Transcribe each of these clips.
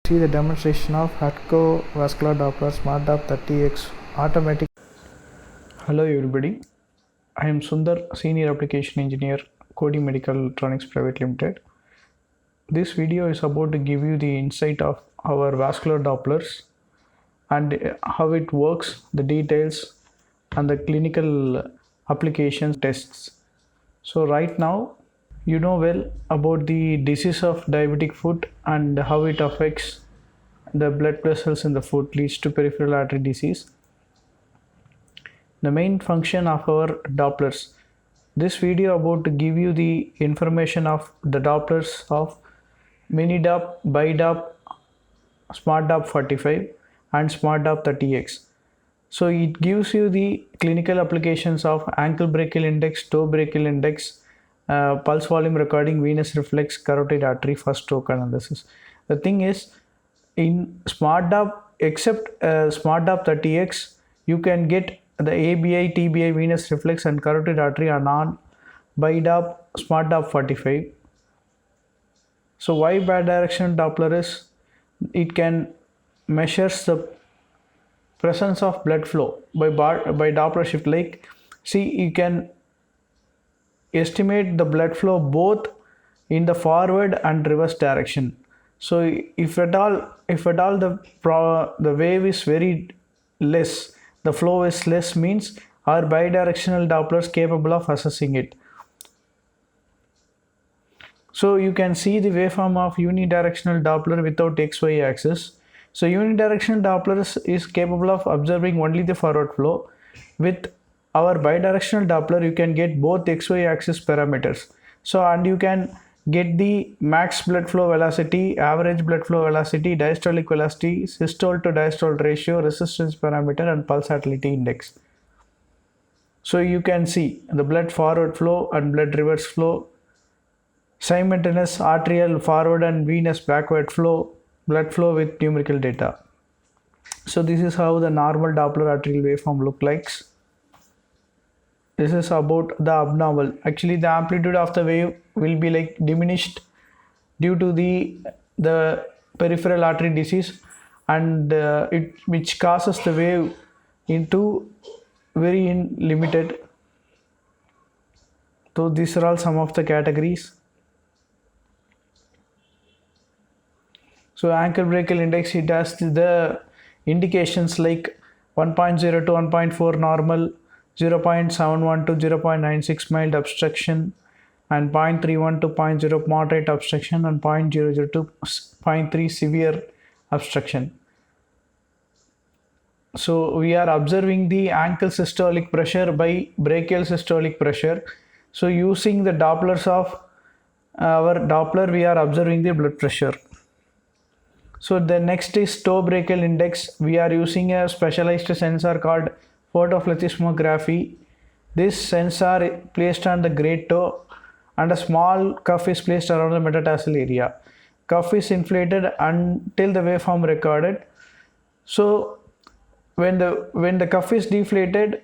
See the demonstration of Hadeco Vascular Dopplers SmartDop30X automatic. Hello everybody, I am Sundar, Senior Application Engineer, Kodys Medical Electronics Private Limited. This video is about to give you the insight of our vascular Dopplers and how it works, the details and the clinical application tests. So right now, you know well about the disease of diabetic foot and how it affects the blood vessels in the foot, leads to peripheral artery disease. The main function of our Dopplers. This video about to give you the information of the Dopplers of Minidop, Bidop, SmartDop45 and SmartDop30X. So it gives you the clinical applications of ankle brachial index, toe brachial index, pulse volume recording, venous reflex, carotid artery, first stroke analysis. The thing is, in SmartDop, except SmartDop30X, you can get the ABI, TBI, venous reflex and carotid artery are on Bidop, SmartDop45. So why bidirectional Doppler is, it can measures the presence of blood flow by Doppler shift. Like, see, you can estimate the blood flow both in the forward and reverse direction. So if at all the wave is very less, the flow is less, means our bidirectional Dopplers capable of assessing it. So you can see the waveform of unidirectional Doppler without XY axis. So unidirectional Doppler is capable of observing only the forward flow. With our bidirectional Doppler, you can get both XY axis parameters. So, and you can get the max blood flow velocity, average blood flow velocity, diastolic velocity, systole to diastole ratio, resistance parameter and pulse vitality index. So you can see the blood forward flow and blood reverse flow, simultaneous arterial forward and venous backward flow, blood flow with numerical data. So this is how the normal Doppler arterial waveform look like. This is about the abnormal. Actually, the amplitude of the wave will be like diminished due to the peripheral artery disease, and which causes the wave into very limited. So these are all some of the categories. So ankle brachial index, it has the indications like 1.0 to 1.4 normal, 0.71 to 0.96 mild obstruction, and 0.31 to 0.0 moderate obstruction, and 0.00 to 0.3 severe obstruction. So we are observing the ankle systolic pressure by brachial systolic pressure. So using the Dopplers of our Doppler, we are observing the blood pressure. So the next is toe brachial index. We are using a specialized sensor called photoplethysmography. This sensor is placed on the great toe and a small cuff is placed around the metatarsal area. Cuff is inflated until the waveform recorded. So when the cuff is deflated,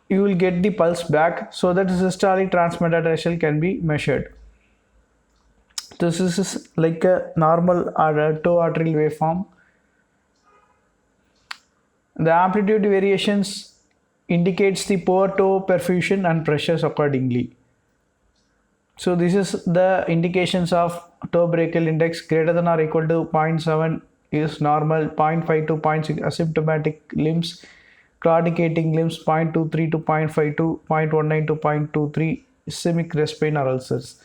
you will get the pulse back, so that the systolic transmetatarsal can be measured. This is like a normal toe arterial waveform. The amplitude variations indicates the poor toe perfusion and pressures accordingly. So this is the indications of toe brachial index. Greater than or equal to 0.7 is normal, 0.5 to 0.6 asymptomatic limbs, claudicating limbs, 0.23 to 0.52, 0.19 to 0.23 ischemic rest pain or ulcers.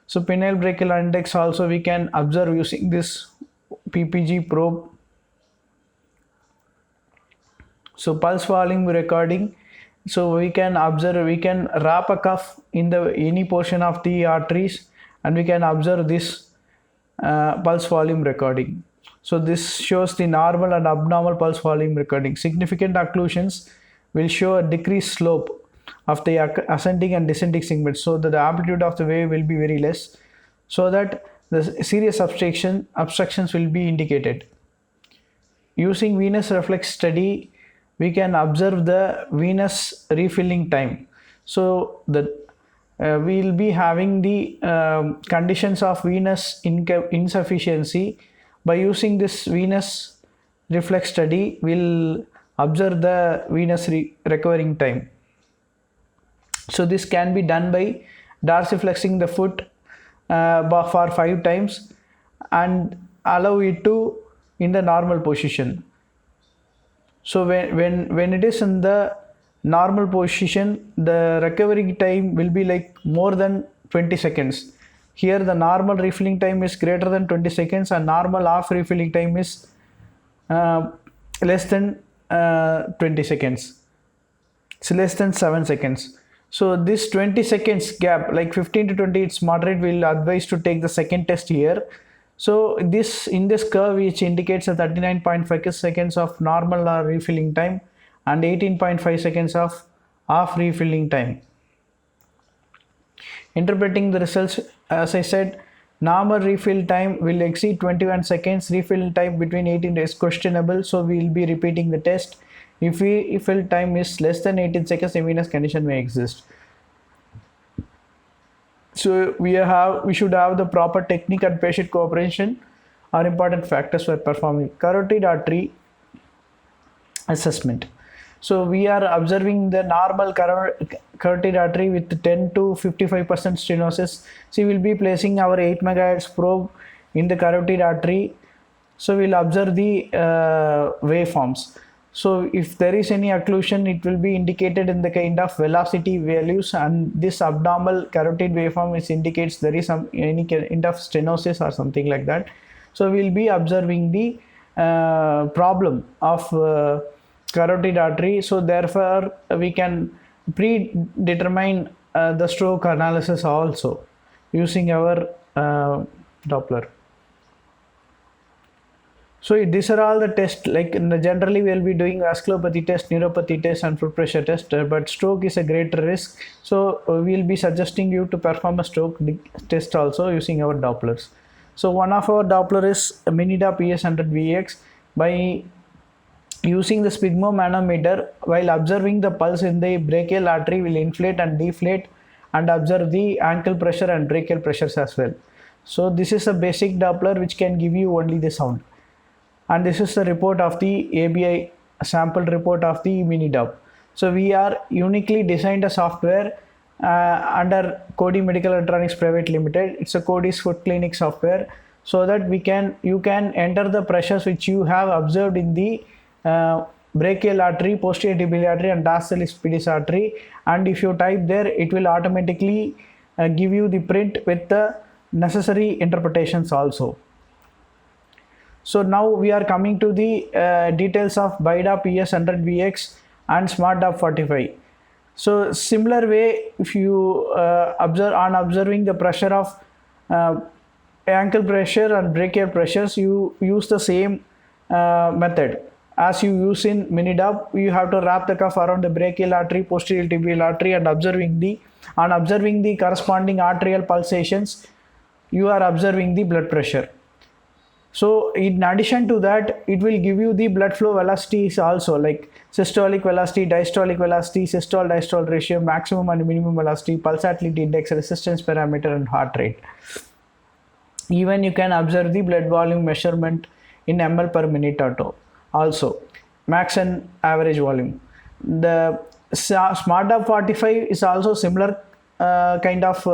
So penile brachial index also we can observe using this PPG probe. So pulse volume recording. So we can observe, we can wrap a cuff in any portion of the arteries and we can observe this pulse volume recording. So this shows the normal and abnormal pulse volume recording. Significant occlusions will show a decreased slope of the ascending and descending segments, so that the amplitude of the wave will be very less, so that the serious obstructions will be indicated. Using venous reflex study, we can observe the venous refilling time. So we will be having the conditions of venous insufficiency By using this venous reflex study, we'll observe the venous recovering time. So this can be done by dorsiflexing the foot for 5 times and allow it to in the normal position. So when it is in the normal position, the recovery time will be like more than 20 seconds. Here the normal refilling time is greater than 20 seconds and normal off refilling time is less than 20 seconds. It's less than 7 seconds. So this 20 seconds gap, like 15 to 20, it's moderate. We'll advise to take the second test here. So this in this curve, which indicates a 39.5 seconds of normal refilling time and 18.5 seconds of off refilling time. Interpreting the results, as I said, normal refill time will exceed 21 seconds. Refill time between 18 is questionable, so we will be repeating the test. If refill time is less than 18 seconds, a venous condition may exist. So we should have the proper technique and patient cooperation are important factors for performing carotid artery assessment. So we are observing the normal carotid artery with 10 to 55% stenosis. So we will be placing our 8 MHz probe in the carotid artery. So we will observe the waveforms. So if there is any occlusion, it will be indicated in the kind of velocity values, and this abnormal carotid waveform which indicates there is any kind of stenosis or something like that. So we will be observing the problem of carotid artery. So therefore we can predetermine the stroke analysis also using our Doppler. So these are all the tests. Like generally we will be doing vasculopathy test, neuropathy test and foot pressure test, but stroke is a greater risk. So we will be suggesting you to perform a stroke test also using our Dopplers. So one of our Doppler is Minidop ES100VX. By using the sphygmomanometer, while observing the pulse in the brachial artery, will inflate and deflate and observe the ankle pressure and brachial pressures as well. So this is a basic Doppler which can give you only the sound. And this is the report of the ABI sample report of the Minidop. So we are uniquely designed a software under Kodys Medical Electronics Private Limited. It's a Kodys foot clinic software, so that you can enter the pressures which you have observed in the brachial artery, posterior tibial artery and dorsalis pedis artery, and if you type there, it will automatically give you the print with the necessary interpretations also. So now we are coming to the details of Bidop ES100VX and SmartDop45. So similar way, if you observing the pressure of ankle pressure and brachial pressures, you use the same method as you use in Minidop. You have to wrap the cuff around the brachial artery, posterior tibial artery, and observing the corresponding arterial pulsations, you are observing the blood pressure. So in addition to that, it will give you the blood flow velocities also, like systolic velocity, diastolic velocity, systole-diastole ratio, maximum and minimum velocity, pulsatility index, resistance parameter and heart rate. Even you can observe the blood volume measurement in ml per minute also, max and average volume. The SmartDop45 is also similar kind of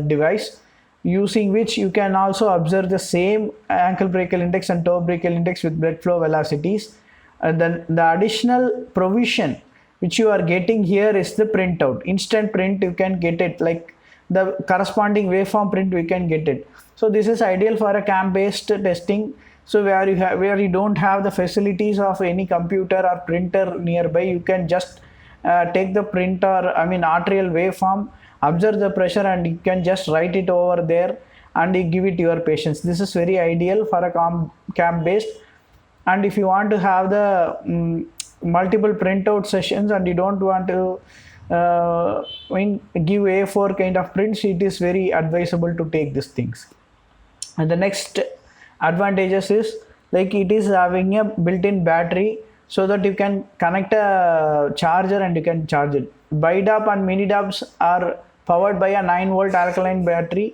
device, using which you can also observe the same ankle brachial index and toe brachial index with blood flow velocities. And then the additional provision which you are getting here is the printout, instant print. You can get it, like the corresponding waveform print, we can get it. So this is ideal for a cam based testing. So where you don't have the facilities of any computer or printer nearby, you can just take the arterial waveform, observe the pressure, and you can just write it over there and you give it to your patients. This is very ideal for a cam based. And if you want to have the multiple printout sessions and you don't want to give A4 kind of prints, it is very advisable to take these things. And the next advantages is, like, it is having a built-in battery, so that you can connect a charger and you can charge it. Bidop and Minidops are powered by a 9-volt alkaline battery,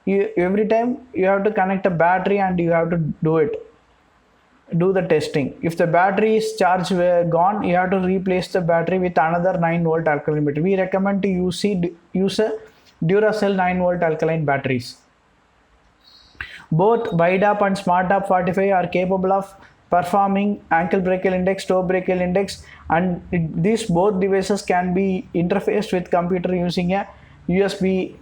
every time you have to connect a battery and you have to do the testing. If the battery is charged gone, you have to replace the battery with another 9-volt alkaline battery. We recommend to use a Duracell 9-volt alkaline batteries. Both Bidop and SmartDop45 are capable of performing ankle brachial index, toe brachial index, and these both devices can be interfaced with computer using a USB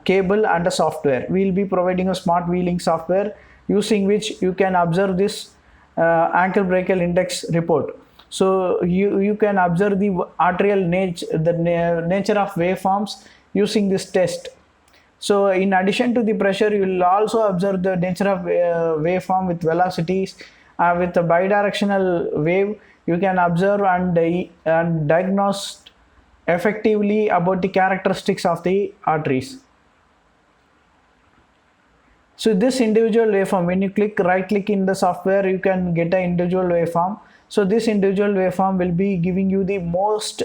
cable and a software. We will be providing a smart wheeling software using which you can observe this ankle brachial index report. So you can observe the arterial nature of waveforms using this test. So in addition to the pressure, you will also observe the nature of waveform with velocities. With a bidirectional wave, you can observe and diagnose effectively about the characteristics of the arteries. So this individual waveform, when you right click in the software, you can get an individual waveform. So this individual waveform will be giving you the most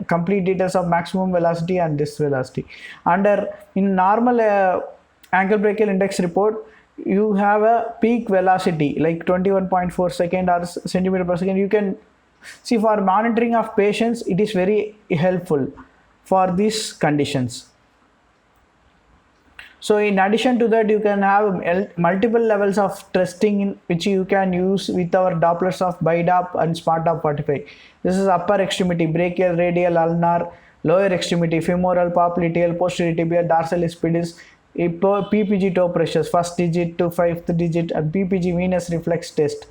complete details of maximum velocity and this velocity. In normal ankle brachial index report, you have a peak velocity like 21.4 second or centimeter per second. You can see for monitoring of patients, it is very helpful for these conditions. So in addition to that, you can have multiple levels of testing which you can use with our Dopplers of Bidop and SmartDop45. This is upper extremity, brachial, radial, ulnar, lower extremity, femoral, popliteal, posterior tibia, dorsalis pedis, PPG toe pressures, first digit to 5th digit, and PPG venous reflex test.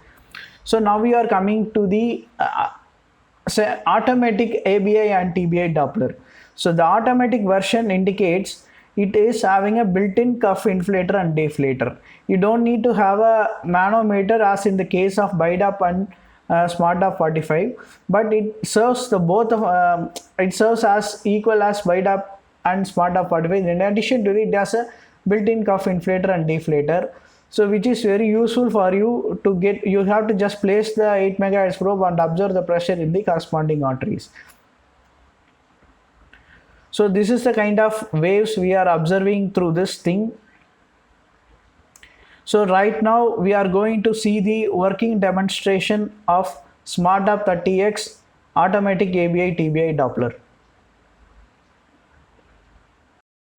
So now we are coming to the automatic ABI and TBI Doppler. So the automatic version indicates it is having a built-in cuff inflator and deflator. You don't need to have a manometer as in the case of Bidop and SmartDop45, but it serves the both of it serves as equal as Bidop and SmartDop45. In addition to it, it has a built-in cuff inflator and deflator. So which is very useful for you to get. You have to just place the 8 MHz probe and observe the pressure in the corresponding arteries. So this is the kind of waves we are observing through this thing. So right now we are going to see the working demonstration of SmartDop30X automatic ABI TBI Doppler.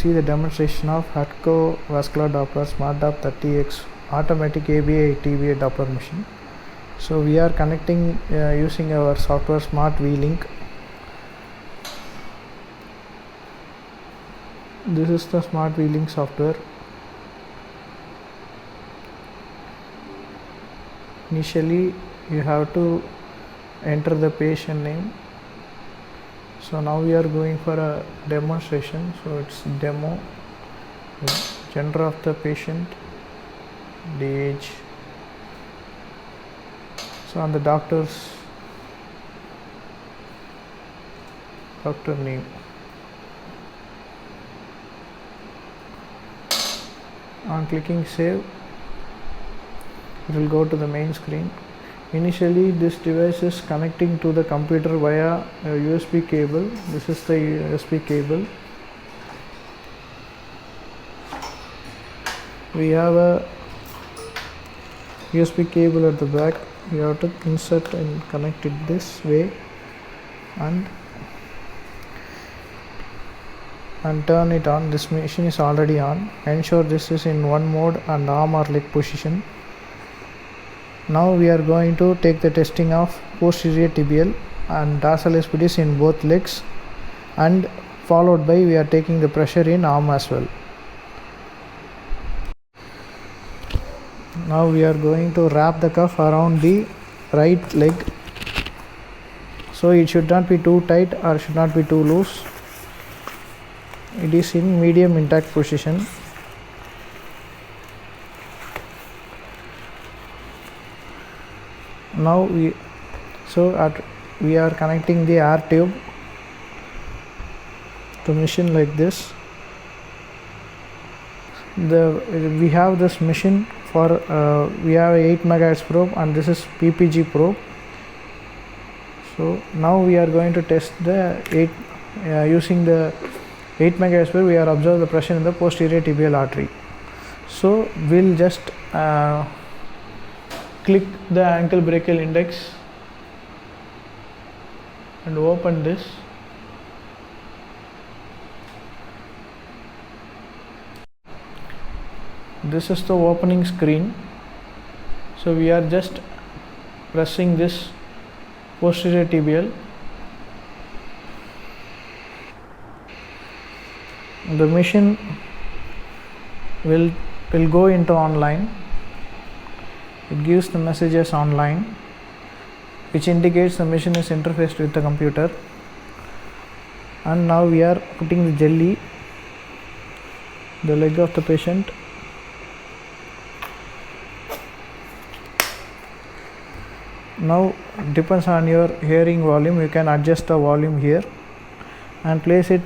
See the demonstration of Hadeco Vascular Doppler SmartDop30X automatic ABI TBI Doppler machine. So we are connecting using our software Smart V-Link. This is the Smart V-Link software. Initially you have to enter the patient name. So now we are going for a demonstration. So it's demo, gender of the patient, the age, so on the doctor name. On clicking save, it will go to the main screen. Initially this device is connecting to the computer via a USB cable. This is the USB cable. We have a USB cable at the back. You have to insert and connect it this way and turn it on. This machine is already on. Ensure this is in one mode and arm or leg position. Now we are going to take the testing of posterior tibial and dorsalis pedis in both legs, and followed by we are taking the pressure in arm as well. Now we are going to wrap the cuff around the right leg. So it should not be too tight or should not be too loose. It is in medium intact position. Now we are connecting the air tube to machine like this. We have this machine for we have 8 MHz probe and this is PPG probe. So now we are going to test the using the 8 megapascal we are observe the pressure in the posterior tibial artery. So we'll just click the ankle brachial index and open this. This is the opening screen. So we are just pressing this posterior tibial. The machine will go into online. It gives the messages online, which indicates the machine is interfaced with the computer. And now we are putting the jelly, the leg of the patient. Now depends on your hearing volume, you can adjust the volume here and place it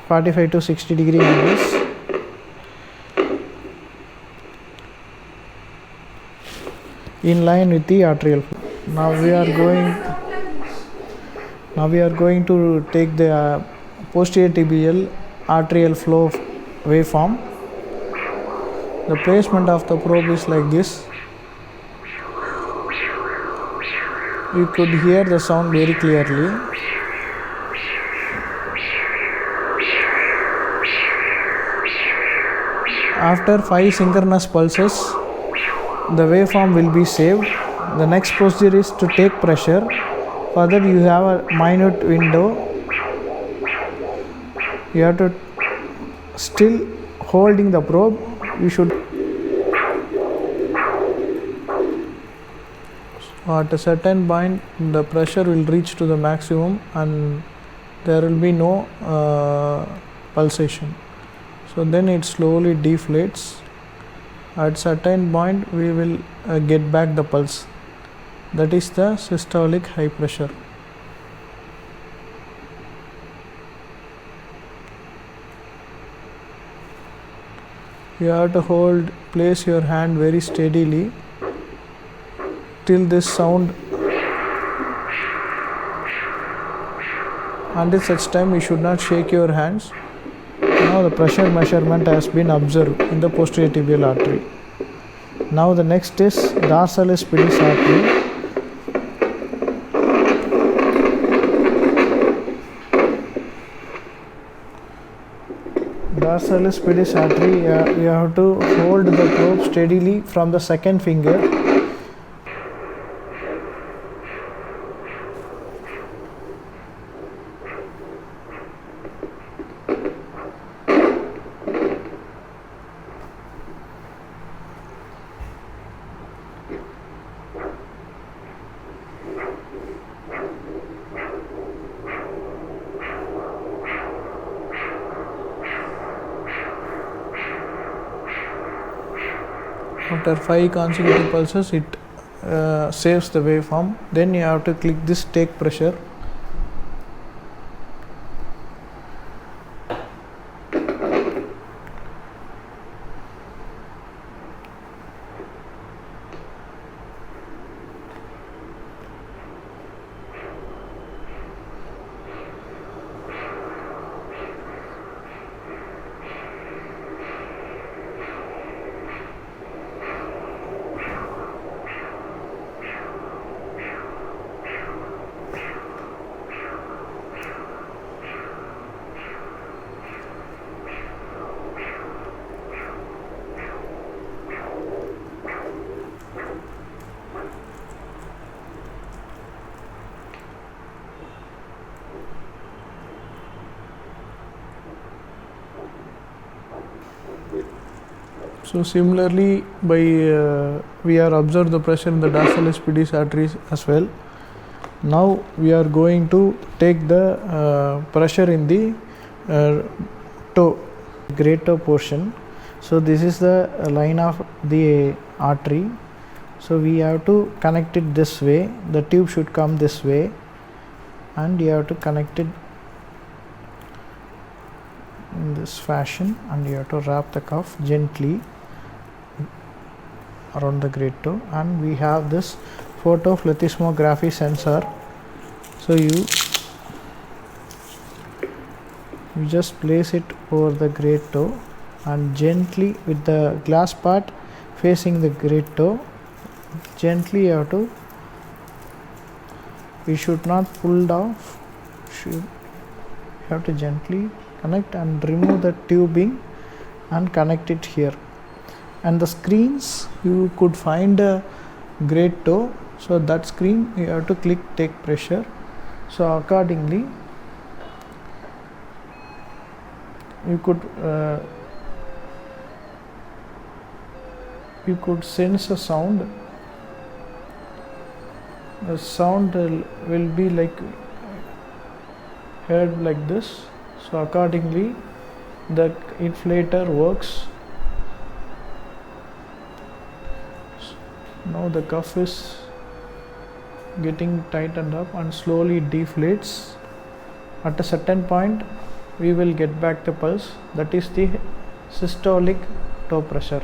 45 to 60 degree angles. In line with the arterial flow. Now we are going to take the posterior tibial arterial flow waveform. The placement of the probe is like this. You could hear the sound very clearly. After 5 synchronous pulses, the waveform will be saved. The next procedure is to take pressure. Further, you have a minute window. You have to still holding the probe. You should. At a certain point, the pressure will reach to the maximum and there will be no pulsation. So then it slowly deflates. At certain point, we will get back the pulse. That is the systolic high pressure. You have to place your hand very steadily till this sound. Until such time you should not shake your hands. Now the pressure measurement has been observed in the posterior tibial artery. Now the next is dorsalis pedis artery. Dorsalis pedis artery, you have to hold the probe steadily from the second finger. After 5 consecutive pulses, it saves the waveform. Then you have to click this take pressure. So similarly, we are observed the pressure in the dorsalis pedis arteries as well. Now we are going to take the pressure in the toe, great toe portion. So this is the line of the artery. So we have to connect it this way. The tube should come this way, and you have to connect it in this fashion, and you have to wrap the cuff gently around the great toe. And we have this photoplethysmography sensor. So you you just place it over the great toe and gently, with the glass part facing the great toe, gently you have to, you should not pull it off, you have to gently connect and remove the tubing and connect it here. And the screens, you could find a great toe, so that screen you have to click take pressure. So accordingly you could sense a sound. The sound will be like heard like this. So accordingly the inflator works. Now the cuff is getting tightened up and slowly deflates. At a certain point we will get back the pulse, that is the systolic toe pressure.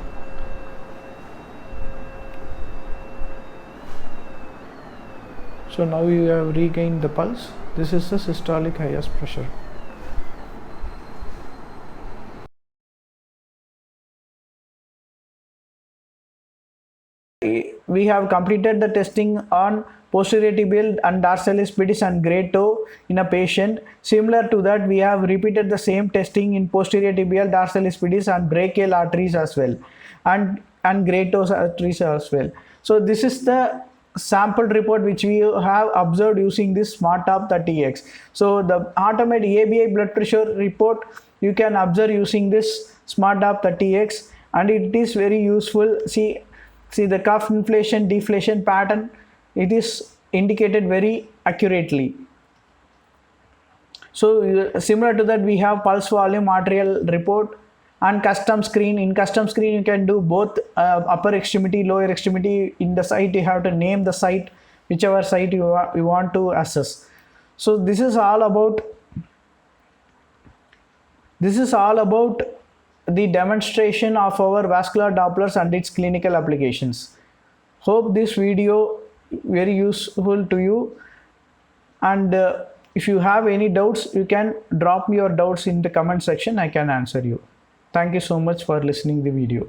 So now you have regained the pulse. This is the systolic highest pressure. We have completed the testing on posterior tibial and dorsalis pedis and great toe in a patient. Similar to that, we have repeated the same testing in posterior tibial, dorsalis pedis and brachial arteries as well, and great toe arteries as well. So this is the sample report which we have observed using this SmartDop 30X. So the automated ABI blood pressure report you can observe using this SmartDop 30X, and it is very useful. See the cuff inflation deflation pattern, it is indicated very accurately. So similar to that, we have pulse volume arterial report and custom screen. In custom screen you can do both upper extremity, lower extremity. In the site you have to name the site, whichever site you want to assess. So this is all about the demonstration of our vascular Dopplers and its clinical applications. Hope this video very useful to you, and if you have any doubts you can drop me your doubts in the comment section. I can answer you. Thank you so much for listening the video.